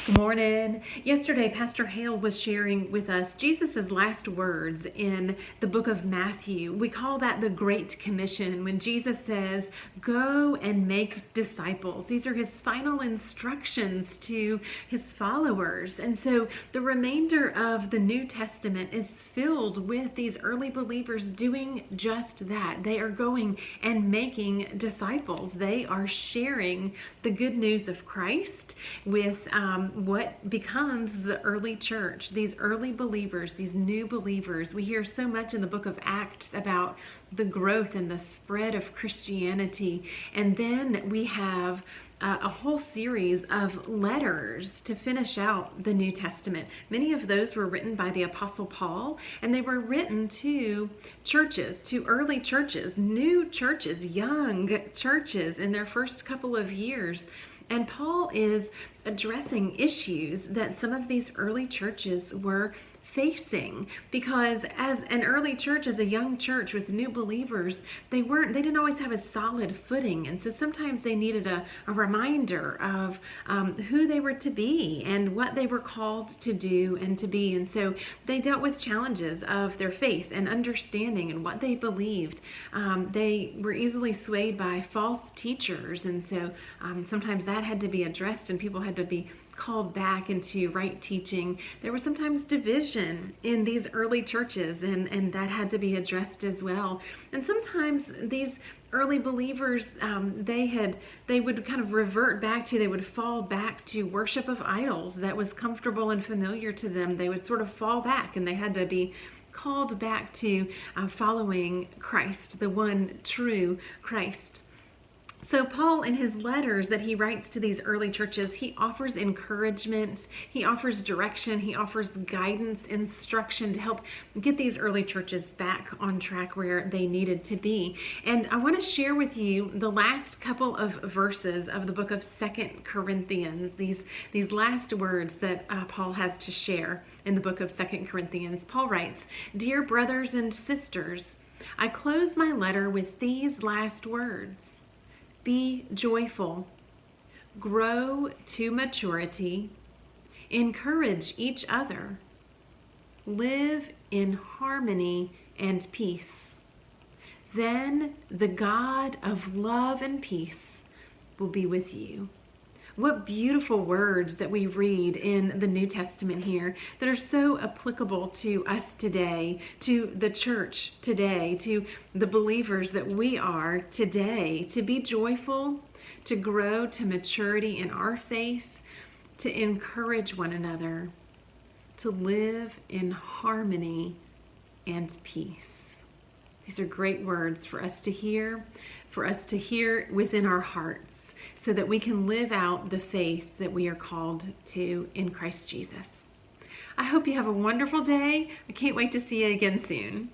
Good morning. Yesterday, Pastor Hale was sharing with us Jesus' last words in the book of Matthew. We call that the Great Commission, when Jesus says, "Go and make disciples." These are his final instructions to his followers. And so the remainder of the New Testament is filled with these early believers doing just that. They are going and making disciples. They are sharing the good news of Christ with what becomes the early church, these early believers, these new believers. We hear so much in the book of Acts about the growth and the spread of Christianity. And then we have a whole series of letters to finish out the New Testament. Many of those were written by the Apostle Paul, and they were written to churches, to early churches, new churches, young churches in their first couple of years. And Paul is addressing issues that some of these early churches were facing, because as an early church, as a young church with new believers, they didn't always have a solid footing, and so sometimes they needed a reminder of who they were to be and what they were called to do and to be. And so they dealt with challenges of their faith and understanding and what they believed. They were easily swayed by false teachers, and so sometimes that had to be addressed and people had to be called back into right teaching. There was sometimes division in these early churches, and that had to be addressed as well. And sometimes these early believers, they would kind of they would fall back to worship of idols that was comfortable and familiar to them. They would sort of fall back, and they had to be called back to following Christ, the one true Christ. So Paul, in his letters that he writes to these early churches, he offers encouragement, he offers direction, he offers guidance, instruction to help get these early churches back on track where they needed to be. And I want to share with you the last couple of verses of the book of 2 Corinthians, these last words that Paul has to share in the book of 2 Corinthians. Paul writes, "Dear brothers and sisters, I close my letter with these last words. Be joyful, grow to maturity, encourage each other, live in harmony and peace. Then the God of love and peace will be with you." What beautiful words that we read in the New Testament here that are so applicable to us today, to the church today, to the believers that we are today. To be joyful, to grow to maturity in our faith, to encourage one another, to live in harmony and peace. These are great words for us to hear within our hearts, so that we can live out the faith that we are called to in Christ Jesus. I hope you have a wonderful day. I can't wait to see you again soon.